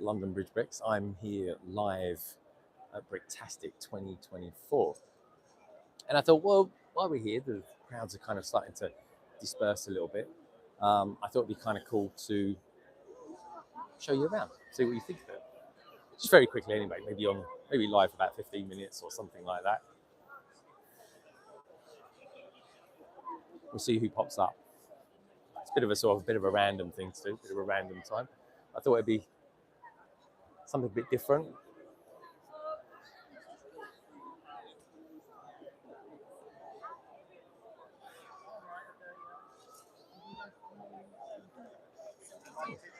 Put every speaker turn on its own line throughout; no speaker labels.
London Bridge Bricks. I'm here live at Bricktastic 2024. And I thought, well, while we're here, the crowds are kind of starting to disperse a little bit. I thought it'd be kind of cool to show you around, see what you think of it. Just very quickly anyway, maybe live for about 15 minutes or something like that. We'll see who pops up. It's a bit of a random thing to do, a bit of a random time. I thought it'd be something a bit different.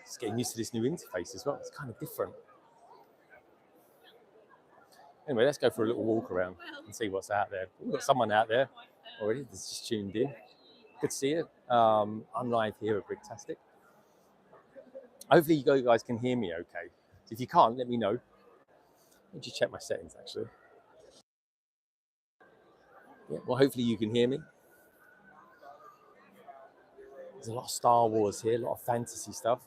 Just getting used to this new interface as well. It's kind of different. Anyway, let's go for a little walk around and see what's out there. We've got someone out there already that's just tuned in. Good to see you. I'm live here at Bricktastic. Hopefully you guys can hear me okay. If you can't, let me know. Let me just check my settings actually. Yeah, well, hopefully you can hear me. There's a lot of Star Wars here, a lot of fantasy stuff.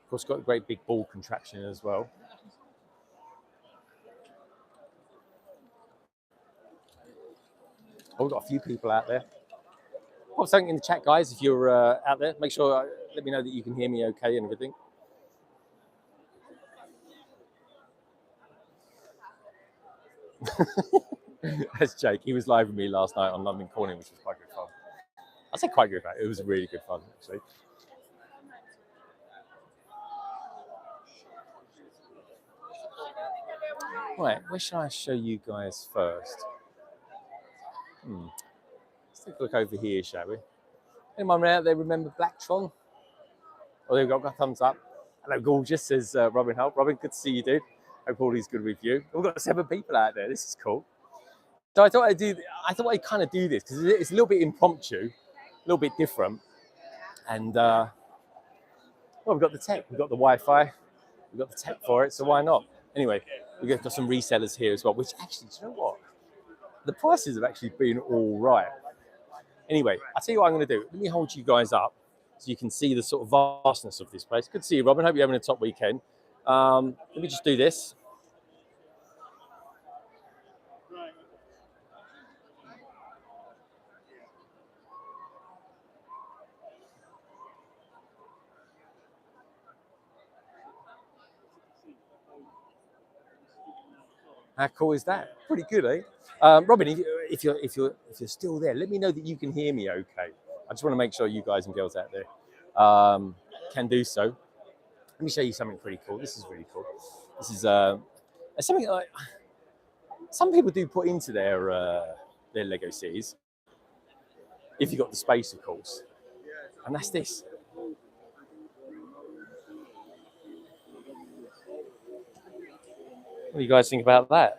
Of course, got a great big ball contraption as well. Oh, we've got a few people out there. Pop something in the chat, guys, if you're out there. Make sure, let me know that you can hear me okay and everything. That's Jake. He was live with me last night on London Calling, which was quite good fun. I say quite good fun. It was really good fun, actually. Right, where should I show you guys first? Let's take a look over here, shall we? Anyone out there remember Blacktron? Oh, they've got a thumbs up. Hello, gorgeous, says Robin Hope. Robin, good to see you, dude. Hope all is good with you. We've got 7 people out there. This is cool. So I thought I'd kind of do this because it's a little bit impromptu, a little bit different. And well, we've got the tech, we've got the Wi-Fi, we've got the tech for it, so why not? Anyway, we've got some resellers here as well, which actually, do you know what? The prices have actually been all right. Anyway, I'll tell you what I'm going to do. Let me hold you guys up so you can see the sort of vastness of this place. Good to see you, Robin. Hope you're having a top weekend. Let me just do this. How cool is that? Pretty good, eh? Robin, if you're still there, let me know that you can hear me okay. I just want to make sure you guys and girls out there can do so. Let me show you something pretty cool. This is really cool. This is something like some people do put into their Lego cities, if you've got the space, of course. And that's this. What do you guys think about that?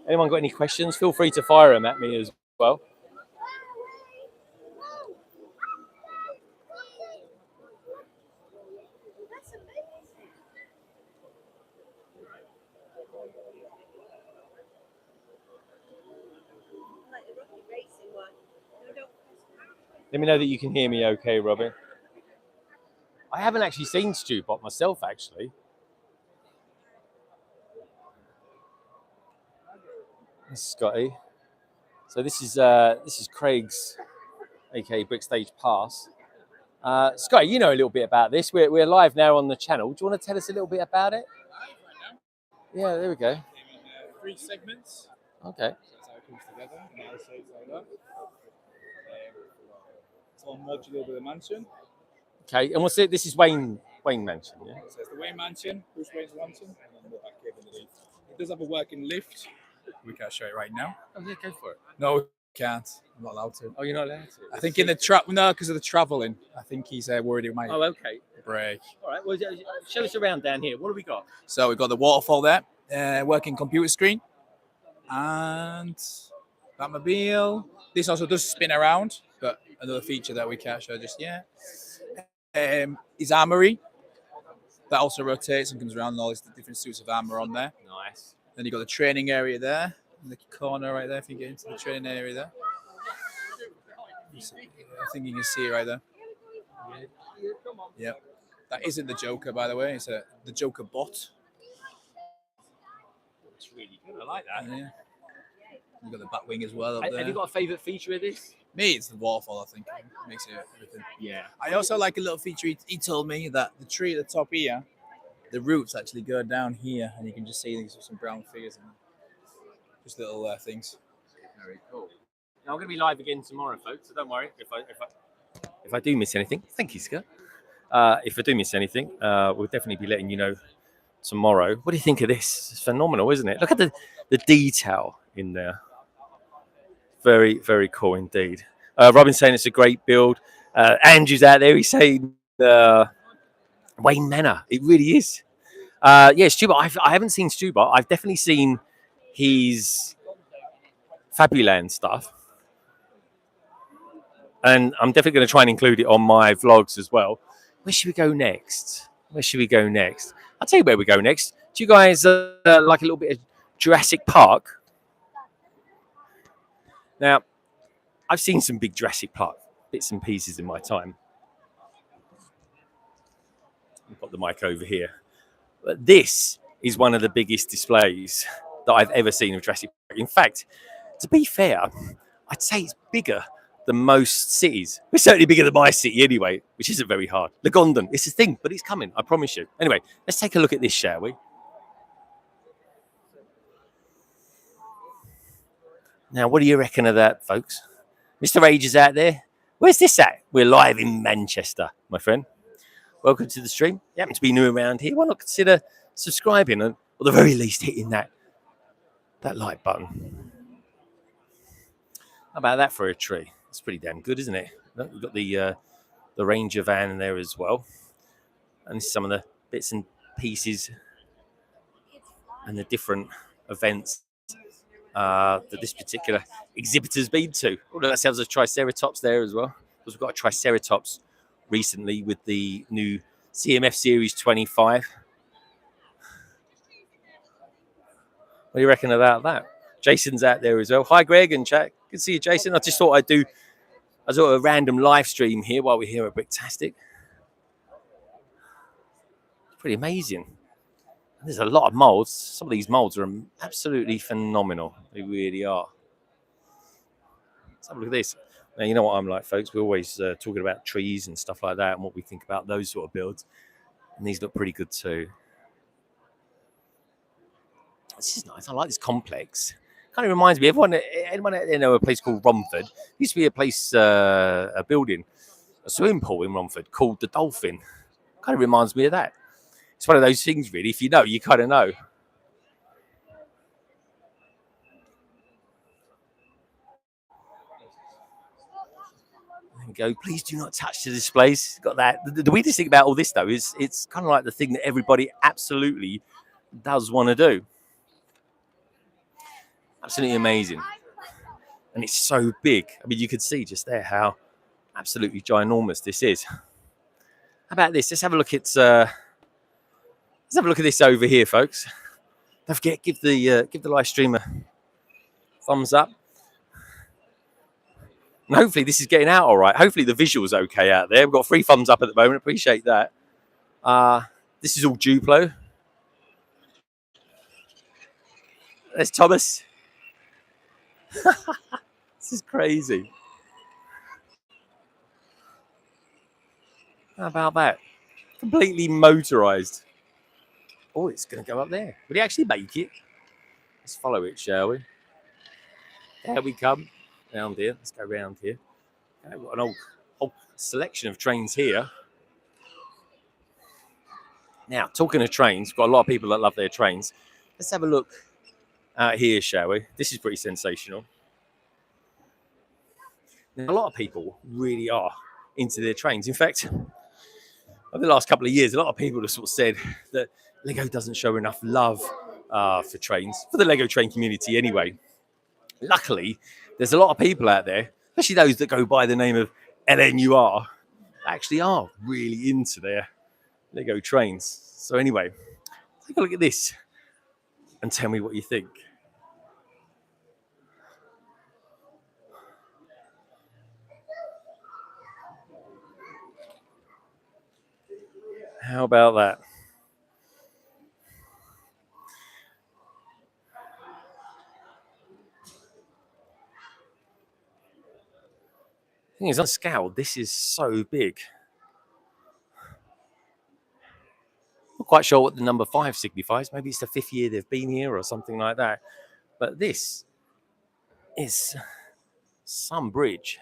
Anyone got any questions? Feel free to fire them at me as well. Let me know that you can hear me okay, Robin. I haven't actually seen Stewbot myself, actually. This is Scotty. So this is Craig's, aka Brickstage Pass. Scotty, you know a little bit about this. We're live now on the channel. Do you want to tell us a little bit about it? Yeah, there we go.
3 segments.
Okay.
That's how it comes together. Now it's like that. It's all modular with a mansion.
Okay, and what's it? This is Wayne Mansion, yeah?
So it's the Wayne Mansion, Bruce Wayne's mansion, and then the back cave underneath. It does have a working lift. We can't show it right now.
Oh, yeah, go for it.
No, we can't. I'm not allowed to.
Oh, you're not allowed to?
I think in the no, because of the travelling. I think he's worried it might
okay.
break.
All right, well, show us around down here. What have we got?
So we've got the waterfall there, working computer screen, and Batmobile, This also does spin around, but another feature that we can't show just yet is armory. That also rotates and comes around, and all these different suits of armor on there.
Nice.
Then you've got the training area there, in the corner right there, if you get into the training area there. I think you can see it right there. Yep. That isn't the Joker, by the way. It's the Joker bot.
It's really good. I like that.
Yeah. You've got the Batwing as well up there.
Have you got a favourite feature of this?
Me, it's the waterfall, I think. It makes it everything.
Yeah.
I also like a little feature. He told me that the tree at the top here, the roots actually go down here, and you can just see these some brown figures and just little things.
Very cool. Now, I'm going to be live again tomorrow, folks, so don't worry if I do miss anything. Thank you, Scott. If I do miss anything, we'll definitely be letting you know tomorrow. What do you think of this? It's phenomenal, isn't it? Look at the detail in there. Very, very cool indeed. Robin's saying it's a great build. Andrew's out there. He's saying Wayne Manor. It really is. Yeah, Stubart. I haven't seen Stubart. I've definitely seen his Fabuland stuff. And I'm definitely going to try and include it on my vlogs as well. Where should we go next? I'll tell you where we go next. Do you guys like a little bit of Jurassic Park? Now, I've seen some big Jurassic Park bits and pieces in my time. I've got the mic over here. But this is one of the biggest displays that I've ever seen of Jurassic Park. In fact, to be fair, I'd say it's bigger than most cities. It's certainly bigger than my city anyway, which isn't very hard. Lagondon, it's a thing, but it's coming, I promise you. Anyway, let's take a look at this, shall we? Now, what do you reckon of that, folks? Mr. Age is out there. Where's this at? We're live in Manchester, my friend. Welcome to the stream. You happen to be new around here, why not consider subscribing and, or the very least, hitting that like button. How about that for a tree? It's pretty damn good, isn't it? We've got the Ranger van in there as well. And some of the bits and pieces and the different events that this particular exhibitor's been to. Although that sounds like a Triceratops there as well. Because we've got a Triceratops recently with the new CMF Series 25. What do you reckon about that? Jason's out there as well. Hi, Greg and chat. Good to see you, Jason. I just thought I'd do a sort of random live stream here while we're here at Bricktastic. Pretty amazing. There's a lot of molds. Some of these molds are absolutely phenomenal. They really are. Let's have a look at this. Now, you know what I'm like, folks. We're always talking about trees and stuff like that and what we think about those sort of builds. And these look pretty good too. This is nice. I like this complex. Kind of reminds me, anyone out there know a place called Romford? There used to be a place, a building, a swimming pool in Romford called the Dolphin. Kind of reminds me of that. It's one of those things, really. If you know, you kind of know. There we go. Please do not touch the displays. Got that. The weirdest thing about all this, though, is it's kind of like the thing that everybody absolutely does want to do. Absolutely amazing. And it's so big. I mean, you could see just there how absolutely ginormous this is. How about this? Let's have a look at this over here, folks. Don't forget, give the live stream a thumbs up. And hopefully this is getting out all right. Hopefully the visual's okay out there. We've got 3 thumbs up at the moment. Appreciate that. This is all Duplo. There's Thomas. This is crazy. How about that? Completely motorized. Oh, it's going to go up there. Will he actually make it? Let's follow it, shall we? There we come. Round here. Let's go round here. We've got an whole selection of trains here. Now, talking of trains, got a lot of people that love their trains. Let's have a look out here, shall we? This is pretty sensational. Now, a lot of people really are into their trains. In fact, over the last couple of years, a lot of people have sort of said that Lego doesn't show enough love for trains, for the Lego train community anyway. Luckily, there's a lot of people out there, especially those that go by the name of LNUR, actually are really into their Lego trains. So anyway, take a look at this and tell me what you think. How about that? The thing is, on scale, this is so big. Not quite sure what the number 5 signifies. Maybe it's the 5th year they've been here or something like that. But this is some bridge.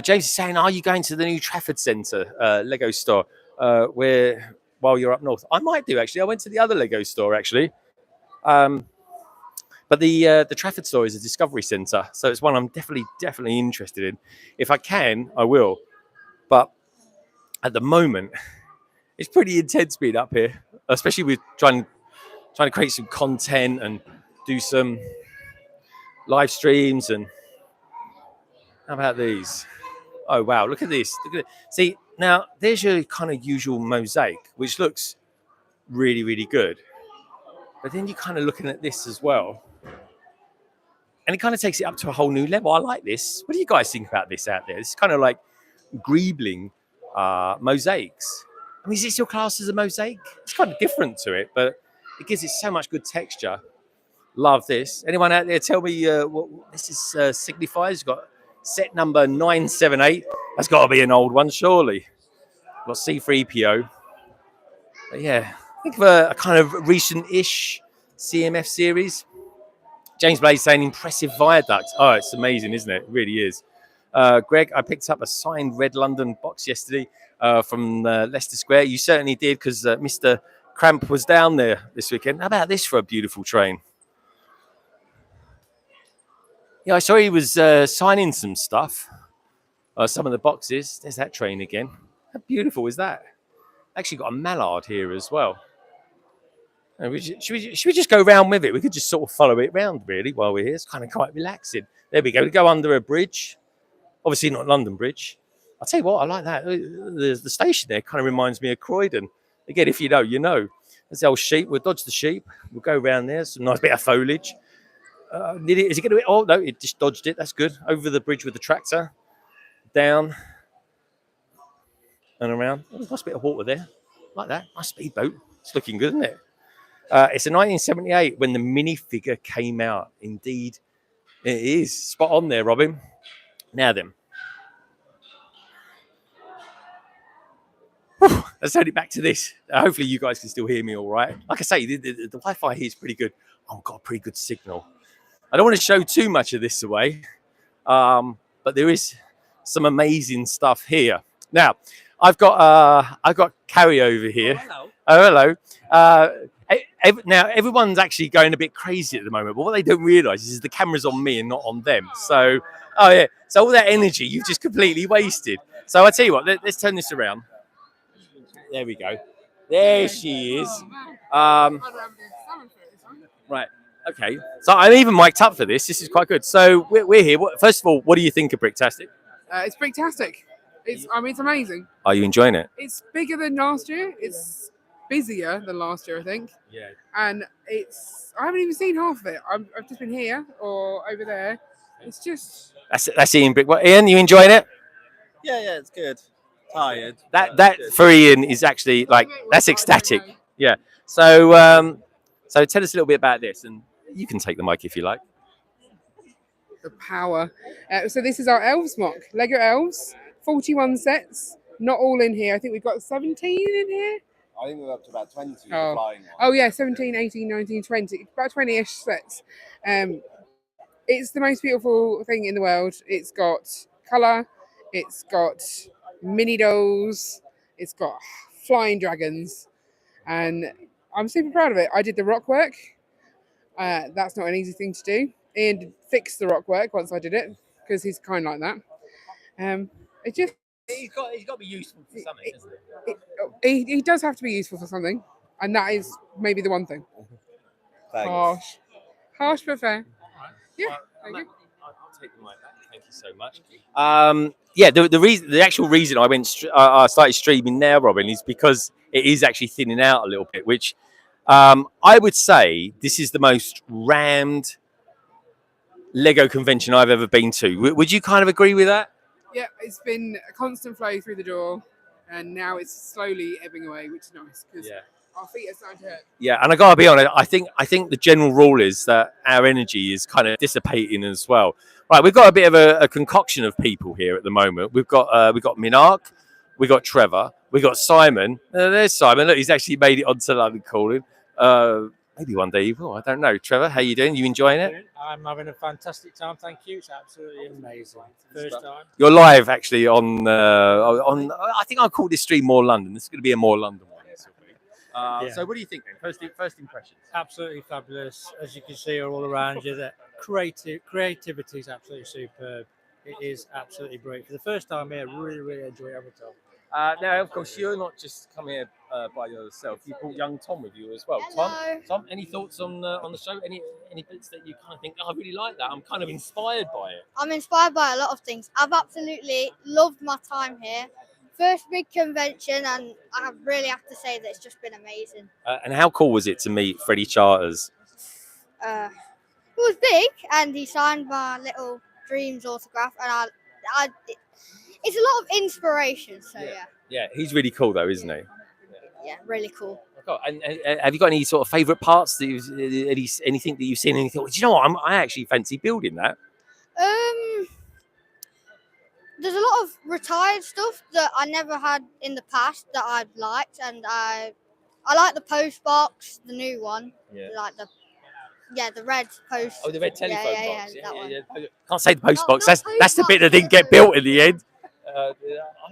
James is saying, are you going to the new Trafford Centre Lego store while you're up north? I might do, actually. I went to the other Lego store, actually. But the Trafford store is a discovery centre, so it's one I'm definitely interested in. If I can, I will. But at the moment, it's pretty intense being up here, especially with trying to create some content and do some live streams. And how about these? Oh wow, look at this. Look at it. See, now there's your kind of usual mosaic, which looks really good. But then you're kind of looking at this as well. And it kind of takes it up to a whole new level. I like this. What do you guys think about this out there? It's kind of like greebling mosaics. I mean, is this your class as a mosaic? It's kind of different to it, but it gives it so much good texture. Love this. Anyone out there tell me what this is signifies? It's got set number 978. That's got to be an old one, surely. Got C3PO. But yeah, think of a kind of recent-ish CMF series. James Blade saying impressive viaduct. Oh, it's amazing, isn't it? It really is. Greg, I picked up a signed Red London box yesterday from Leicester Square. You certainly did, because Mr. Cramp was down there this weekend. How about this for a beautiful train? Yeah, I saw he was signing some stuff. Some of the boxes. There's that train again. How beautiful is that? Actually got a mallard here as well. Should we just go round with it? We could just sort of follow it round, really, while we're here. It's kind of quite relaxing. There we go. We go under a bridge. Obviously not London Bridge. I'll tell you what, I like that. The station there kind of reminds me of Croydon. Again, if you know, you know. There's the old sheep. We'll dodge the sheep. We'll go round there. Some nice bit of foliage. Is it going to be? Oh, no, it just dodged it. That's good. Over the bridge with the tractor. Down. And around. Oh, there's a nice bit of water there. Like that. Nice speedboat. It's looking good, isn't it? It's a 1978 when the minifigure came out. Indeed, it is. Spot on there, Robin. Now then. Whew, let's turn it back to this. Hopefully you guys can still hear me all right. Like I say, the Wi-Fi here is pretty good. I've got a pretty good signal. I don't want to show too much of this away, but there is some amazing stuff here. Now, I've got Carrie over here. Oh, hello. Now, everyone's actually going a bit crazy at the moment, but what they don't realise is the camera's on me and not on them. So, oh yeah, so all that energy you've just completely wasted. So I tell you what, let's turn this around. There we go. There she is. Right. Okay. So I'm even mic'd up for this. This is quite good. So we're here. First of all, what do you think of Bricktastic?
It's Bricktastic. It's amazing.
Are you enjoying it?
It's bigger than last year. It's busier than last year, I think.
Yeah.
And I haven't even seen half of it. I've just been here or over there. It's just.
That's Ian Brick. What, Ian, you enjoying it?
Yeah, it's good. Tired.
That for Ian is actually like that's ecstatic. Yeah. So so tell us a little bit about this, and you can take the mic if you like.
The power. So this is our elves mock. Lego elves, 41 sets. Not all in here. I think we've got 17 in here.
I think we're up to about 20
Oh.
flying ones.
Oh yeah, 17, 18, 19, 20. About 20-ish sets. It's the most beautiful thing in the world. It's got colour. It's got mini dolls. It's got flying dragons. And I'm super proud of it. I did the rock work. That's not an easy thing to do. Ian fixed the rock work once I did it because he's kind of like that. It just
He's got to be useful for something, isn't it?
he does have to be useful for something, and that is maybe the one thing.
Thanks.
Harsh but fair. Yeah,
Well,
thank you.
I'll take the mic back. Thank you so much. Yeah, the actual reason I started streaming now, Robin, is because it is actually thinning out a little bit. Which I would say this is the most rammed Lego convention I've ever been to. Would you kind of agree with that?
Yeah, it's been a constant flow through the door, and now it's slowly ebbing away, which is nice because our feet are starting to hurt.
Yeah, and I gotta be honest. I think the general rule is that our energy is kind of dissipating as well. Right, we've got a bit of a concoction of people here at the moment. We've got Minark, we got Trevor, we got Simon. There's Simon. Look, he's actually made it onto London Calling. Maybe one day he will. I don't know. Trevor, how you doing? You enjoying it?
I'm having a fantastic time, thank you. It's absolutely amazing. First time.
You're live actually on. I think I'll call this stream More London. This is going to be a More London one. This will be.
Yeah.
So, what do you think then? First impressions.
Absolutely fabulous. As you can see all around you, that creativity is absolutely superb. It is absolutely brilliant. For the first time here, really enjoy every time.
Now, of course, you're not just coming here by yourself. You brought young Tom with you as well.
Hello.
Tom, any thoughts on the show? Any bits that you kind of think, oh, I really like that. I'm kind of inspired by it.
I'm inspired by a lot of things. I've absolutely loved my time here. First big convention, and I really have to say that it's just been amazing.
And how cool was it to meet Freddie Charters?
It was big, and he signed my little dreams autograph, and it's a lot of inspiration. So
Yeah, he's really cool though, isn't he?
yeah, really cool.
And have you got any sort of favourite parts that anything that you've seen? And you thought, do you know what? I actually fancy building that.
There's a lot of retired stuff that I never had in the past that I've liked, and I like the post box, the new one.
Yeah.
Like the red post.
Oh, the red telephone box.
That one.
Can't say the post
No,
box.
not
That's the
post
bit that
box,
didn't get built in the end. I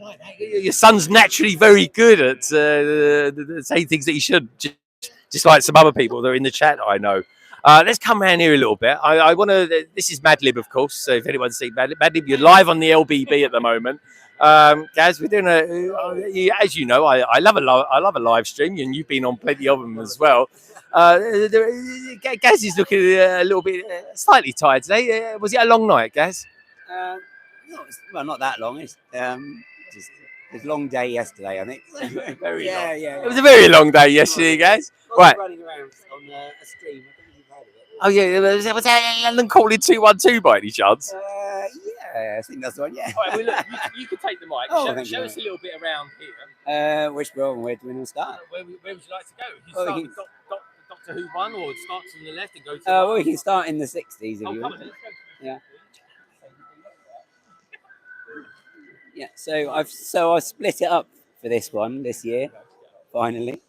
like that. Your son's naturally very good at saying things that he should, just like some other people that are in the chat. I know. Let's come around here a little bit. I want to. This is Mad Lib, of course. So if anyone's seen Mad Lib, you're live on the LBB at the moment. Gaz, we're doing as you know, I love a live stream, and you've been on plenty of them as well. Gaz is looking a little bit slightly tired today. Was it a long night, Gaz?
Not that long. It's just a long day yesterday, I think.
Very long.
Yeah.
It was a very long day yesterday, guys. Right.
Running around on a stream. I don't think you've heard of it.
Oh yeah, was that London Calling 212 by any chance?
Yeah, I think that's the one. Yeah.
All right, well, look, you can take the mic. Show us a little bit around here.
Where do we want to start?
Where would you like to go? You
Well,
start
we
with Doctor Who 1, or start from the left and go to the
Well,
right?
we can start in the 60s if
Oh,
you
come
want.
on, let's go.
Yeah. Yeah, so I've split it up for this one this year, finally.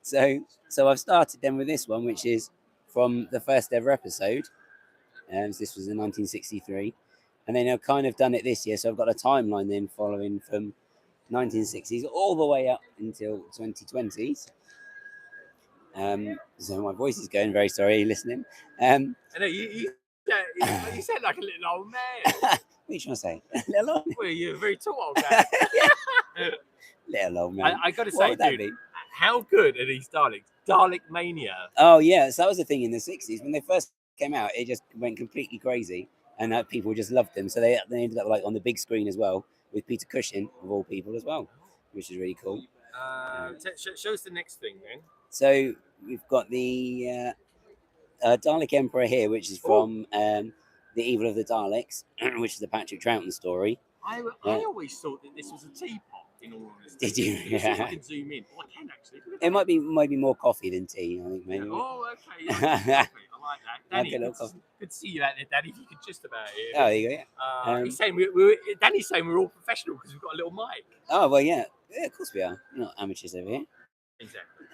So I've started then with this one, which is from the first ever episode. So this was in 1963, and then I've kind of done it this year. So I've got a timeline then following from 1960s all the way up until 2020s. So my voice is going. Very sorry, are you listening?
I know you sound like a little old man.
What are you trying to say? Little old,
Well, you're a very tall old man.
little old man.
I got to
What
say,
would that
dude,
be?
how good are these Daleks? Dalek Mania.
Oh yeah, so that was the thing in the 60s when they first came out. It just went completely crazy, and people just loved them. So they ended up like on the big screen as well with Peter Cushing of all people as well, which is really cool.
Show us the next thing then.
So we've got the Dalek Emperor here, which is from The Evil of the Daleks, which is the Patrick Troughton story.
I always thought that this was a teapot. In all honesty.
Did you?
See if I
Yeah.
can zoom in. Oh, I can actually.
It might be more coffee than tea, I think maybe.
Oh, okay. Yeah, I like that. Danny,
Okay, little coffee.
good to see you out there, Danny. If you could just about hear.
Oh, there you go. Yeah.
He's saying Danny's saying we're all professional because we've got a little mic.
Oh well, yeah. Yeah, of course we are. We're not amateurs over here.
Exactly.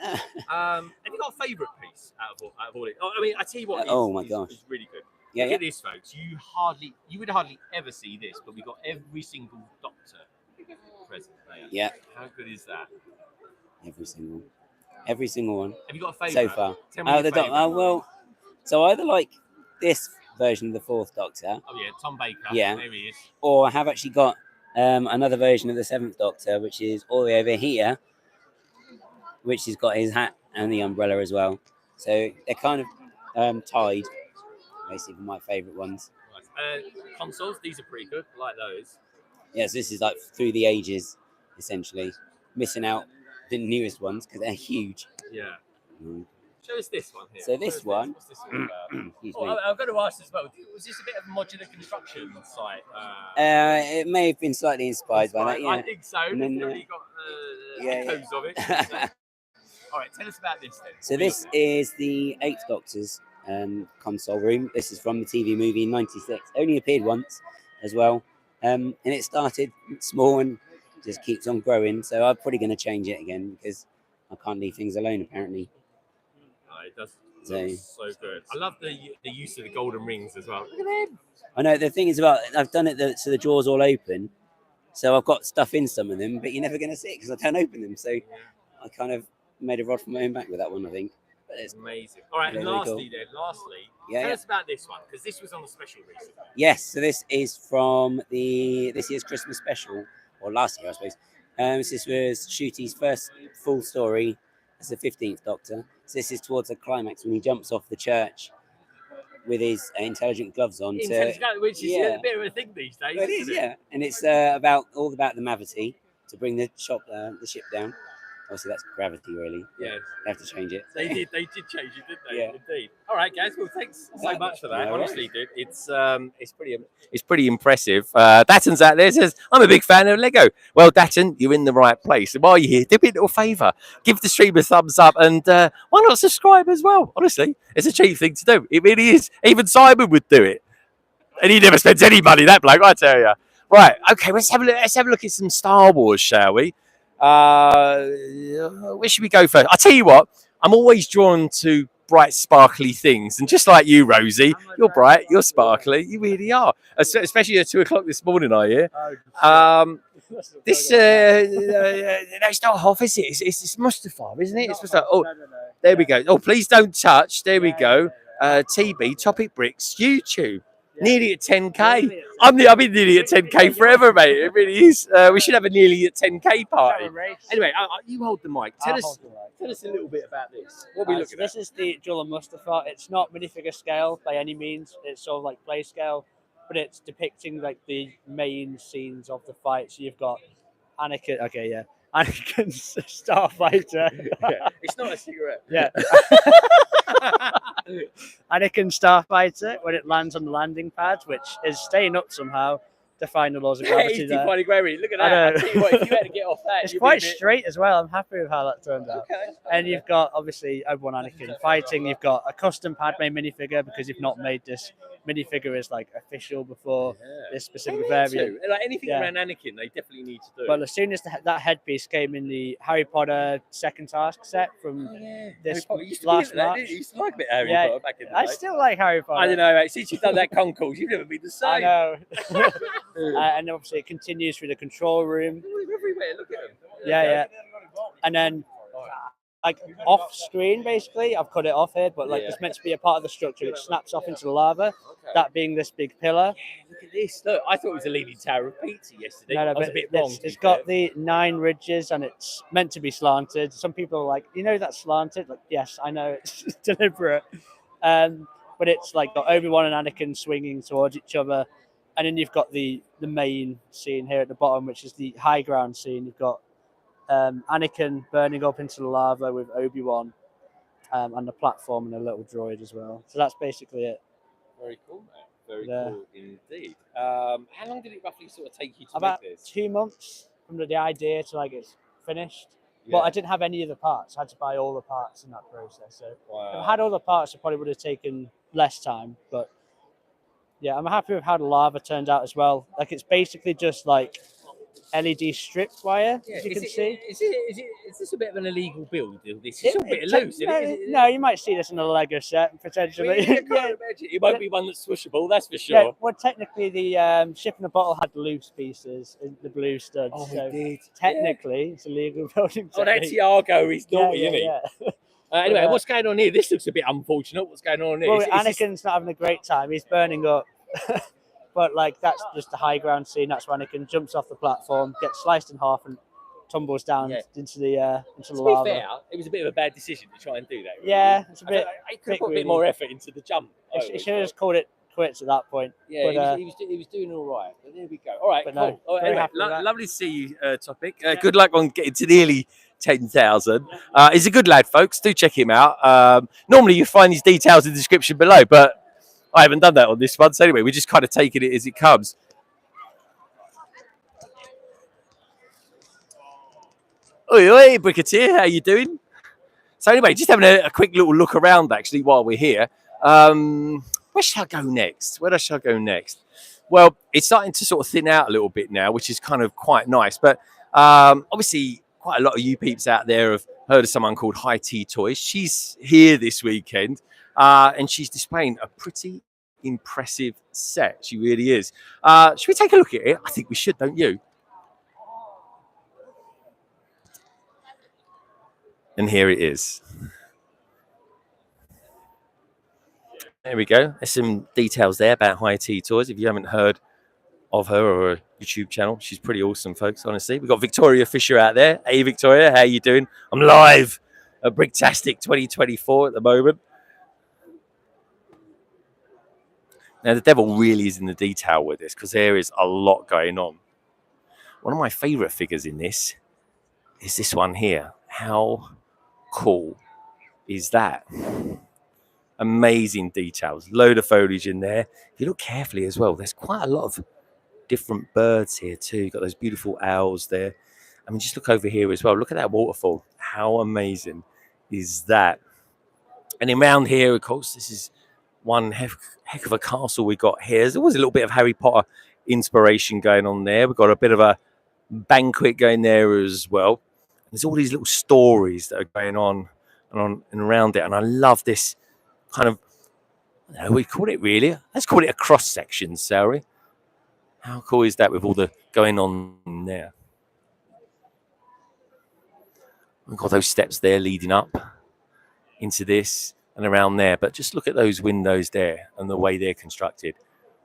Have you got a favourite piece out of all it? Oh, I mean, I tell you what.
Oh my
is
gosh.
really good.
Yeah,
Look
yeah.
at this, folks. You would hardly ever see this, but we got every single Doctor present there.
Yeah.
How good is that?
Every single one
Have you got a
so
favourite?
far.
Tell me your favourite.
Well, so I either like this version of the Fourth Doctor,
Oh yeah, Tom Baker.
Yeah.
There he is.
or I have actually got another version of the Seventh Doctor, which is all the way over here, which has got his hat and the umbrella as well. So they're kind of tied basically my favourite ones.
Nice. Consoles, these are pretty good. I like those.
Yes, this is like through the ages, essentially. Missing out the newest ones because they're huge.
Yeah.
Mm.
Show us this one here.
So this one,
What's this all about?
excuse
Oh,
me.
I've got to ask as well. Was this a bit of a modular construction site?
It may have been slightly inspired by that, yeah.
I think so.
And then,
Definitely got
yeah,
echoes of it. All right, tell us about this then.
So this is the Eighth Doctor's console room. This is from the TV movie in '96. Only appeared once as well. And it started small and just keeps on growing. So I'm probably going to change it again because I can't leave things alone, apparently.
It does look so good. I love the use of the golden rings as well. Look at them.
I know the thing is about I've done it so the drawers all open. So I've got stuff in some of them, but you're never going to see it because I don't open them. So I kind of made a rod from my own back with that one, I think. But it's
amazing. All right, and lastly, tell us about this one because this was on a special recently.
Yes, so this is from this year's Christmas special, or last year, I suppose. This was Shooty's first full story as the 15th Doctor. So this is towards the climax when he jumps off the church with his intelligent gloves on.
Which is a bit of a thing these days.
It is, yeah. And it's all about the Mavity to bring the ship down. Obviously, that's gravity, really.
Yeah.
They have to change it.
They did change it, didn't they?
Yeah.
Indeed. All right, guys. Well, thanks so much for that.
No
Honestly, dude, it's pretty impressive. Datton's out there says, "I'm a big fan of Lego." Well, Datton, you're in the right place. And while you're here, do me a little favour, give the stream a thumbs up, and why not subscribe as well? Honestly, it's a cheap thing to do. It really is. Even Simon would do it, and he never spends any money. That bloke, I tell you. Right. Okay. Let's have a look at some Star Wars, shall we? Where should we go first? I'll tell you what, I'm always drawn to bright, sparkly things. And just like you, Rosie, you're bright, you're sparkly, you really are. Especially at 2 o'clock this morning, I hear. This, it's not Hoff, is it? It's Mustafa, isn't it? It's Mustafa. Oh, there we go. Oh, please don't touch. There we go. TB, Topic Bricks, YouTube. Nearly at 10k. I've been nearly at 10k forever, mate. It really is. We should have a nearly at 10k party. Anyway, you hold the mic. Tell us a little bit about this. What are we looking at?
This is the Jewel and Mustafa. It's not minifigure scale by any means. It's sort of like play scale, but it's depicting like the main scenes of the fight. So you've got Anakin. Okay, yeah. Anakin's Starfighter.
It's not a cigarette.
Yeah. Anakin Starfighter when it lands on the landing pad, which is staying up somehow, defying the laws of gravity.
Look at that. I tell you what, if you had to get off that,
it's quite straight as well. I'm happy with how that turned out.
Okay.
And you've got obviously Obi-Wan Anakin fighting. You've got a custom Padme minifigure because you've not made this minifigure is like official before this specific variant.
Like anything around Anakin, they definitely need to do.
Well, as soon as that headpiece came in the Harry Potter second task set from this last March,
you used to like a bit Harry Potter back in the day.
I still like Harry Potter.
I don't know, mate. Since you've done that concourse, you've never been the same.
I know. And obviously, it continues through the control room.
They're everywhere. Look at them.
Yeah. And then, like off screen, basically, I've cut it off here, but like it's meant to be a part of the structure. It snaps off into the lava. Okay. That being this big pillar.
Look at this. Look, I thought it was a Leaning Tower of Pizza yesterday.
No,
I was a bit wrong.
It's got the 9 ridges and it's meant to be slanted. Some people are like, that's slanted. Like, yes, I know it's deliberate. But it's like got Obi-Wan and Anakin swinging towards each other. And then you've got the main scene here at the bottom, which is the high ground scene. You've got Anakin burning up into the lava with Obi-Wan and the platform and a little droid as well. So that's basically it.
Very cool, mate. Very cool indeed. How long did it roughly sort of take you to
About
make this?
2 months from the idea to like it's finished. Yeah. But I didn't have any of the parts. I had to buy all the parts in that process. So if I had all the parts, it probably would have taken less time. But yeah, I'm happy with how the lava turned out as well. Like it's basically just like LED strip wire, as you can see.
Is this a bit of an illegal build? This is a bit loose.
No, you might see this in a Lego set potentially.
It won't be one that's swishable, that's for sure.
Yeah, well, technically, the ship in the bottle had loose pieces, the blue studs.
Oh,
so
it did.
Technically, it's a legal building.
Oh, that Tiago is naughty, isn't he?
Yeah.
Anyway, what's going on here? This looks a bit unfortunate. What's going on here?
Well, Anakin's not having a great time. He's burning up. But like that's just the high ground scene. That's where Anakin jumps off the platform, gets sliced in half, and tumbles down
Yeah.
into the
To be
lava.
fair, it was a bit of a bad decision to try and do that. Really.
Yeah, it's a
I
bit.
could have put a bit
greedy.
more effort into the jump.
It should have just called it quits at that point.
Yeah,
but,
he was doing all right. But there we go. All right,
but
cool.
no,
All right,
very
anyway,
happy with that.
lovely to see you, Topic. Good luck on getting to nearly 10,000. He's a good lad, folks. Do check him out. Normally you find these details in the description below, but I haven't done that on this one. So anyway, we're just kind of taking it as it comes. Oi, oi, Bricketeer, how you doing? So anyway, just having a quick little look around actually while we're here. Where shall I go next? Where shall I go next? Well, it's starting to sort of thin out a little bit now, which is kind of quite nice. But obviously, quite a lot of you peeps out there have heard of someone called High Tea Toys. She's here this weekend, and she's displaying a pretty impressive set. She really is. Should we take a look at it? I think we should, don't you? And here it is. There we go. There's some details there about High Tea Toys. If you haven't heard of her or her YouTube channel, she's pretty awesome, folks, honestly. We've got Victoria Fisher out there. Hey, Victoria, how you doing? I'm live at Bricktastic 2024 at the moment. Now, the devil really is in the detail with this because there is a lot going on. One of my favourite figures in this is this one here. How cool is that? Amazing details, load of foliage in there. If you look carefully as well, there's quite a lot of different birds here too. You've got those beautiful owls there. I mean, just look over here as well. Look at that waterfall. How amazing is that? And then around here, of course, this is one heck of a castle we got here. There's always a little bit of Harry Potter inspiration going on there. We've got a bit of a banquet going there as well. There's all these little stories that are going on and around it. And I love this kind of, I don't know, we call it really. Let's call it a cross section, Sari. How cool is that with all the going on there? We've got those steps there leading up into this and around there. But just look at those windows there and the way they're constructed.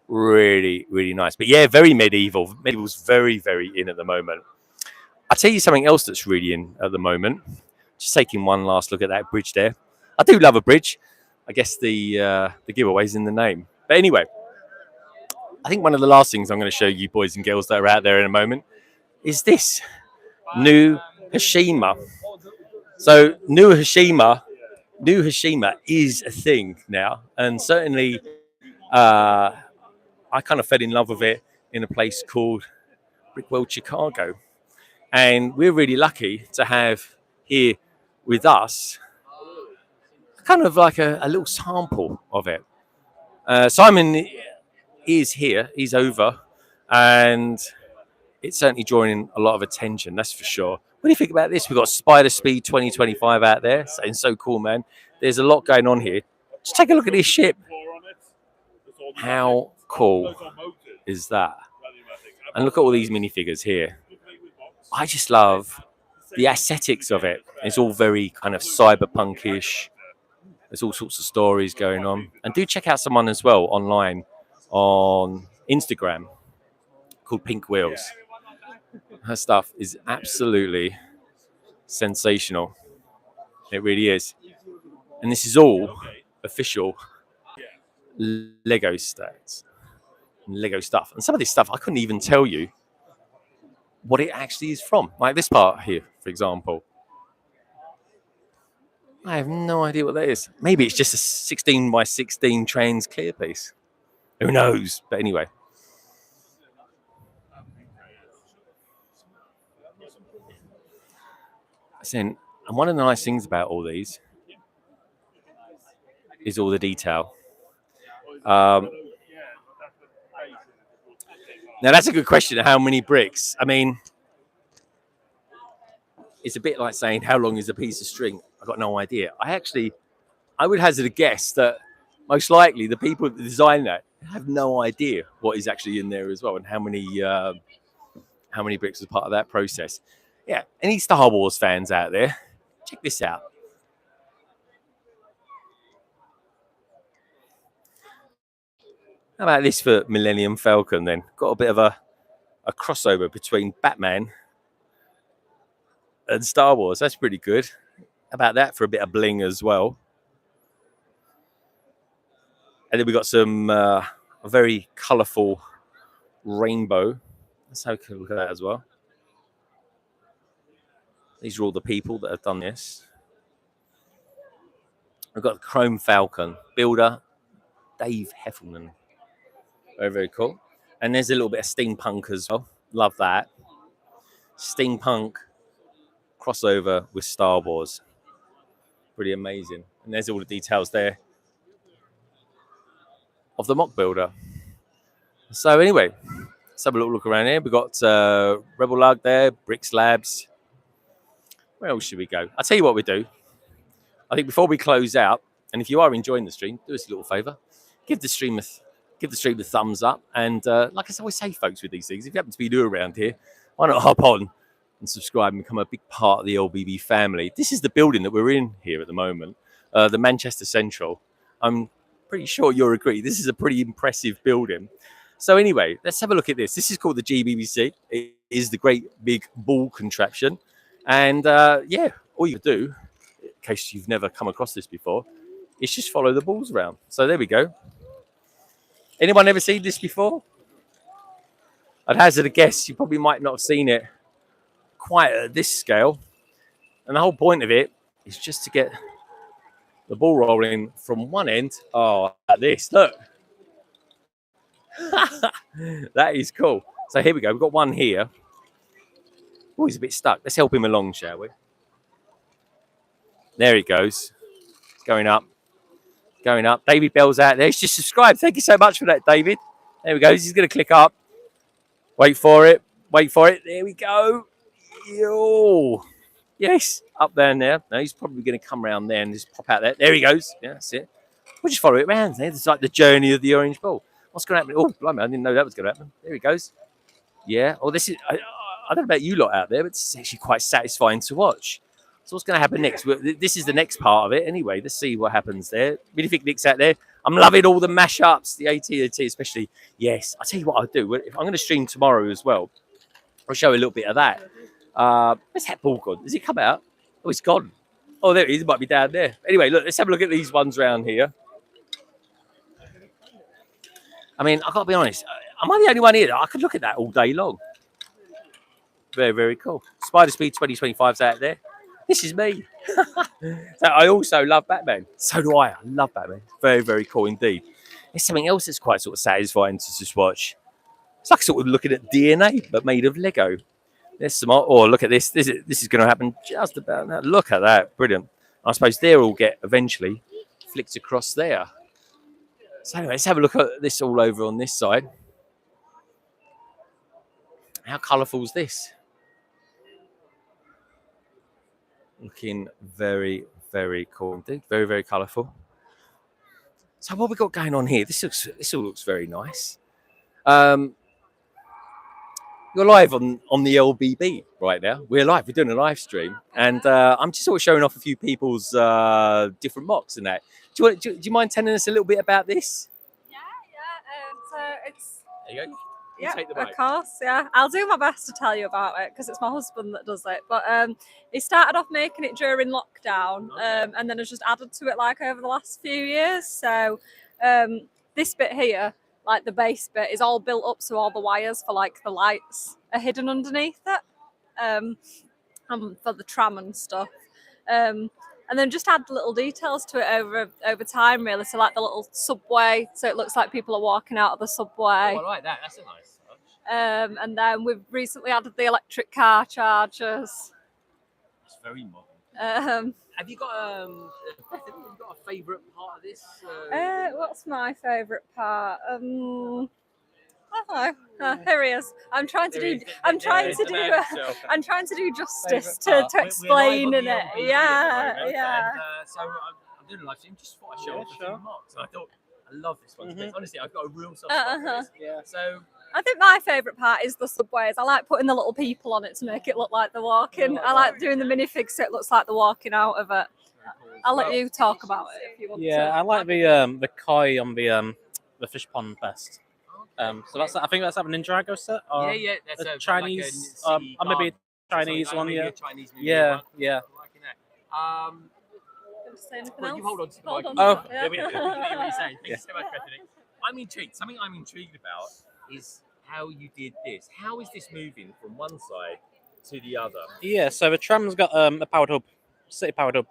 Really, really nice. But yeah, very medieval. Medieval's very, very in at the moment. I'll tell you something else that's really in at the moment. Just taking one last look at that bridge there. I do love a bridge. I guess the giveaway's in the name. But anyway, I think one of the last things I'm going to show you boys and girls that are out there in a moment is this new Hashima. So new Hashima is a thing now, and certainly I kind of fell in love with it in a place called Brickworld Chicago, and we're really lucky to have here with us kind of like a little sample of it. Simon is here, he's over, and it's certainly drawing a lot of attention, that's for sure. What do you think about this? We've got Spider Speed 2025 out there, saying so cool, man. There's a lot going on here. Just take a look at this ship. How cool is that? And look at all these minifigures here. I just love the aesthetics of it. It's all very kind of cyberpunkish. There's all sorts of stories going on. And do check out someone as well online on Instagram called Pink Wheels. Her stuff is absolutely sensational. It really is. And this is all official Lego stats, Lego stuff. And some of this stuff, I couldn't even tell you what it actually is from. Like this part here, for example. I have no idea what that is. Maybe it's just a 16 by 16 trains clear piece. Who knows? But anyway. And one of the nice things about all these is all the detail. Now that's a good question. How many bricks? I mean, it's a bit like saying how long is a piece of string? I've got no idea. I would hazard a guess that most likely the people that design that have no idea what is actually in there as well, and how many bricks are part of that process. Yeah, any Star Wars fans out there, check this out. How about this for Millennium Falcon then? Got a bit of a crossover between Batman and Star Wars. That's pretty good. How about that for a bit of bling as well? And then we got some a very colourful rainbow. Let's have a look at that as well. These are all the people that have done this. We've got the Chrome Falcon builder, Dave Heffelman. Very, very cool. And there's a little bit of steampunk as well. Love that. Steampunk crossover with Star Wars. Pretty amazing. And there's all the details there of the mock builder. So anyway, let's have a little look around here. We've got Rebel Lug there, Bricks Labs. Where else should we go? I'll tell you what we do. I think before we close out, and if you are enjoying the stream, do us a little favour. Give the stream a thumbs up. And like I always say, folks, with these things, if you happen to be new around here, why not hop on and subscribe and become a big part of the LBB family. This is the building that we're in here at the moment, the Manchester Central. I'm pretty sure you'll agree. This is a pretty impressive building. So anyway, let's have a look at this. This is called the GBBC. It is the great big ball contraption. And yeah, all you do, in case you've never come across this before, is just follow the balls around. So there we go. Anyone ever seen this before? I'd hazard a guess you probably might not have seen it quite at this scale. And the whole point of it is just to get the ball rolling from one end. Oh, like this, look. That is cool. So here we go. We've got one here. Oh, he's a bit stuck. Let's help him along, shall we? There he goes. It's going up. Going up. David Bell's out there. He's just subscribed. Thank you so much for that, David. There we go. He's going to click up. Wait for it. Wait for it. There we go. Yo. Yes. Up there and there. Now he's probably going to come around there and just pop out there. There he goes. Yeah, that's it. We'll just follow it around there. It's like the journey of the orange ball. What's going to happen? Oh, blimey, I didn't know that was going to happen. There he goes. Yeah. Oh, this is... I don't know about you lot out there, but it's actually quite satisfying to watch. So what's going to happen next? This is the next part of it. Anyway, let's see what happens there. Minifig Nick's out there. I'm loving all the mashups, the AT especially. Yes, I'll tell you what I'll do. If I'm going to stream tomorrow as well, I'll show you a little bit of that. Where's that ball gone? Has it come out? Oh, it's gone. Oh, there it is. It might be down there. Anyway, look, let's have a look at these ones around here. I mean, I've got to be honest. Am I the only one here? I could look at that all day long. Very, very cool. Spider Speed 2025's out there. This is me. So I also love Batman. So do I. I love Batman. Very, very cool indeed. There's something else that's quite sort of satisfying to just watch. It's like sort of looking at DNA, but made of Lego. There's some. Oh, look at this. This is going to happen just about now. Look at that. Brilliant. I suppose they'll all get eventually flicked across there. So anyway, let's have a look at this all over on this side. How colourful is this? Looking very, very cool indeed. Very, very colourful. So what we got going on here? This all looks very nice. You're live on the LBB right now. We're live. We're doing a live stream, and I'm just sort of showing off a few people's different mocks and that. Do you mind telling us a little bit about this?
Yeah. So it's.
There you go.
Yeah,
take the
of
mic.
course. Yeah, I'll do my best to tell you about it because it's my husband that does it. But he started off making it during lockdown, and then has just added to it like over the last few years. So this bit here, like the base bit, is all built up, so all the wires for like the lights are hidden underneath it, and for the tram and stuff. And then just add little details to it over time, really. So like the little subway, so it looks like people are walking out of the subway.
Oh, I like that. That's a nice touch.
And then we've recently added the electric car chargers.
It's very modern. Have you got a favourite part of this?
What's my favourite part? I don't know. Here he is. I'm trying to do justice to explain in it. Yeah.
So I'm doing a live stream. Just thought I'd show off a few mocks. I thought I love this one. Honestly, I've got a real soft spot for this.
Yeah.
So
I think my favourite part is the subways. I like putting the little people on it to make it look like they're walking. I like doing the minifigs so it looks like they're walking out of it. I'll let you talk about it if you want to.
I like the koi on the fish pond best. So I think that's an Ninjago set. Or
yeah, that's
a
a
Chinese,
like
or maybe Chinese one,
maybe
yeah.
a Chinese movie.
Yeah,
one.
yeah.
Liking that.
Want to say anything
Well,
else?
you hold on to the
Hold
mic.
on
Oh.
to that,
Yeah, we can hear what you say. Thank
Yeah.
you so much, Bethany. I'm intrigued. Something I'm intrigued about is how you did this. How is this moving from one side to the other?
Yeah, so the tram's got a powered hub, city powered up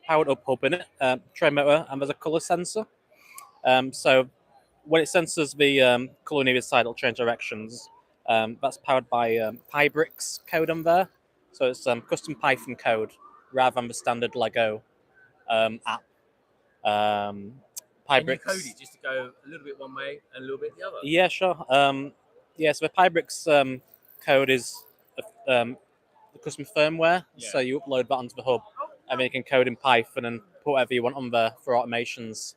hub in it, train motor, and there's a colour sensor. So when it senses the colour on either side, it'll change directions. That's powered by Pi Bricks code on there. So it's custom Python code rather than the standard Lego app. Pi
And you
Bricks.
code it just to go a little bit one way and a little bit the other.
Yeah, sure. Yeah, so the Pi Bricks code is the custom firmware.
Yeah.
So you upload that onto the hub, and then you can code in Python and put whatever you want on there for automations.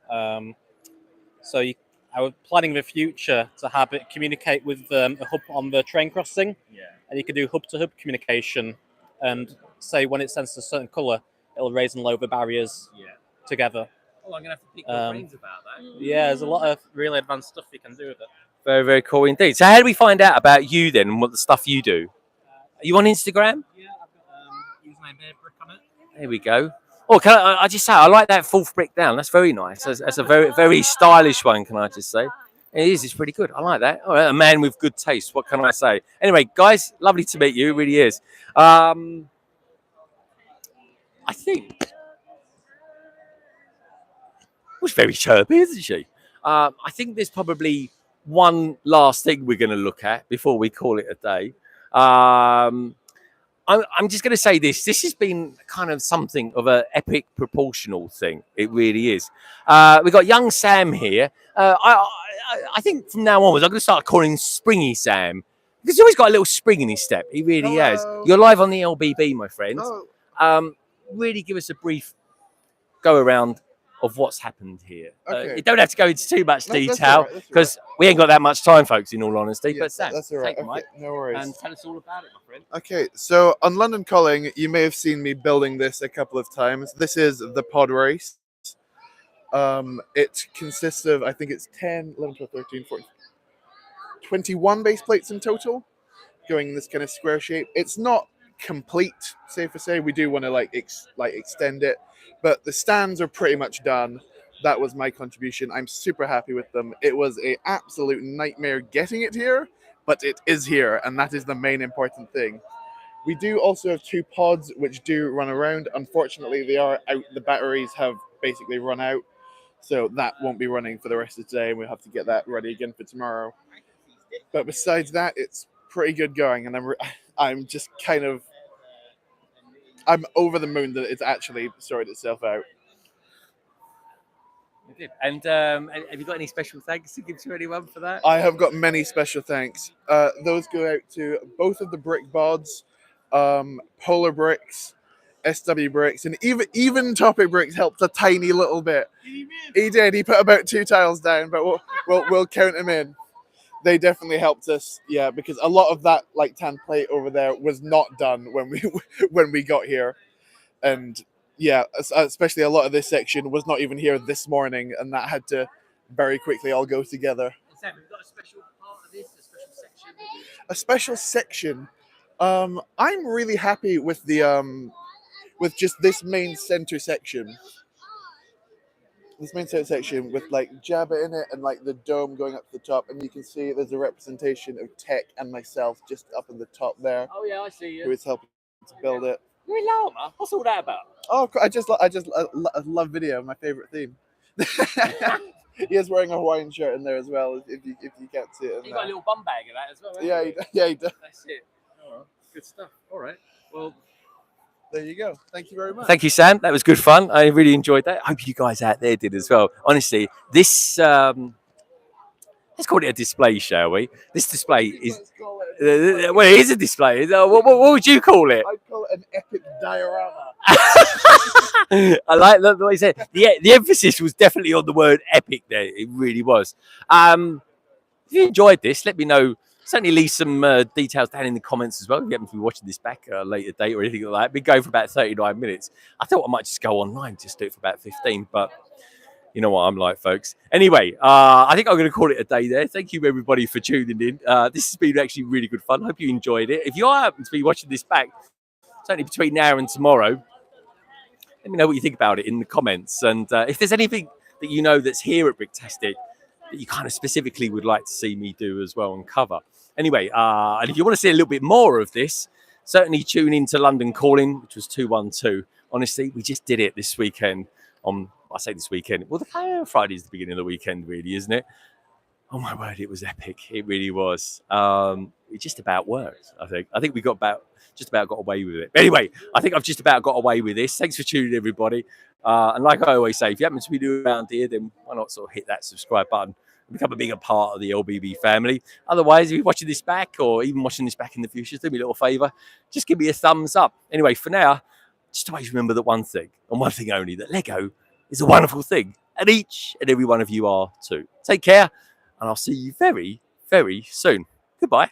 I was planning in the future to have it communicate with a hub on the train crossing,
Yeah.
and you could do hub-to-hub communication. And say when it senses a certain colour, it'll raise and lower the barriers
Yeah.
together.
Oh, I'm gonna have to pick your brains about that.
Yeah, there's a lot of really advanced stuff you can do with it.
Very, very cool indeed. So, how do we find out about you then and what the stuff you do? Are you on Instagram?
Yeah, I've got username there, Brick on it.
There we go. Oh, can I just say, I like that fourth brick down. That's very nice. That's a very, very stylish one, can I just say? It is. It's pretty good. I like that. All right, a man with good taste. What can I say? Anyway, guys, lovely to meet you. It really is. I think... was very chirpy, isn't she? I think there's probably one last thing we're going to look at before we call it a day. I'm just going to say this. This has been kind of something of an epic proportional thing. It really is. We've got young Sam here. I think from now onwards, I'm going to start calling him Springy Sam. Because he's always got a little spring in his step. He really has. You're live on the LBB, my friend. Really give us a brief go around of what's happened here.
Okay.
You don't have to go into too much
No, that's
detail
all right,
because we ain't got that much time, folks, in all honesty.
Yeah,
but Sam,
that's all right.
take the mic
No worries.
and tell us all about it, my friend.
Okay, so on London Calling, you may have seen me building this a couple of times. This is the pod race. It consists of, I think it's 10, 11, 12, 13, 14, 21 base plates in total, going in this kind of square shape. It's not complete, safe to say. We do want to extend it, but the stands are pretty much done. That was my contribution. I'm super happy with them. It was an absolute nightmare getting it here, but it is here, and that is the main important thing. We do also have 2 pods which do run around. Unfortunately, they are out. The batteries have basically run out, so that won't be running for the rest of today, and we'll have to get that ready again for tomorrow. But besides that, it's pretty good going, and I'm just kind of... I'm over the moon that it's actually sorted itself out.
And have you got any special thanks to give to anyone for that?
I have got many special thanks. Those go out to both of the brick bods, Polar Bricks, SW Bricks, and even Topic Bricks helped a tiny little bit. He did. He put about 2 tiles down, but we'll count him in. They definitely helped us, yeah, because a lot of that tan plate over there was not done when we got here, and yeah, especially a lot of this section was not even here this morning, and that had to very quickly all go together.
Sam, have you got a special part of this, a special section?
A special section. I'm really happy with the with just this main center section. This main center section with Jabba in it and the dome going up to the top, and you can see there's a representation of Tech and myself just up in the top there.
Oh yeah, I see you.
Who is helping to build it.
You're in Lama. What's all that about?
Oh, I love video. My favorite theme. He is wearing a Hawaiian shirt in there as well. If you can't see it.
You got a little bum bag of that as well.
Yeah, he does.
That's it. All right. Good stuff. All right. Well,
there you go. Thank you very much.
thank you, Sam. That was good fun. I really enjoyed that. I hope you guys out there did as well. Honestly, this let's call it a display, shall we? This display is well, it is a display. What would you call it?
I'd call it an epic diorama.
I like what he said. The emphasis was definitely on the word epic there. It really was. If you enjoyed this, let me know. Certainly leave some details down in the comments as well. If you happen to be watching this back at a later date or anything like that. We've been going for about 39 minutes. I thought I might just go online, just do it for about 15. But You know what I'm like, folks. Anyway, I think I'm going to call it a day there. Thank you, everybody, for tuning in. This has been actually really good fun. Hope you enjoyed it. If you happen to be watching this back, certainly between now and tomorrow, let me know what you think about it in the comments. And if there's anything that you know that's here at Bricktastic that you kind of specifically would like to see me do as well and cover. Anyway, and if you want to see a little bit more of this, certainly tune in to London Calling, which was 212. Honestly, we just did it this weekend. I say this weekend. Well, the Friday is the beginning of the weekend, really, isn't it? Oh my word, it was epic. It really was. It just about worked, I think. I think we just about got away with it. Anyway, I think I've just about got away with this. Thanks for tuning in, everybody. And like I always say, if you happen to be new around here, then why not sort of hit that subscribe button and become a bigger part of the LBB family. Otherwise, if you're watching this back or even watching this back in the future, do me a little favour. Just give me a thumbs up. Anyway, for now, just always remember that one thing, and one thing only, that Lego is a wonderful thing. And each and every one of you are too. Take care, and I'll see you very, very soon. Goodbye.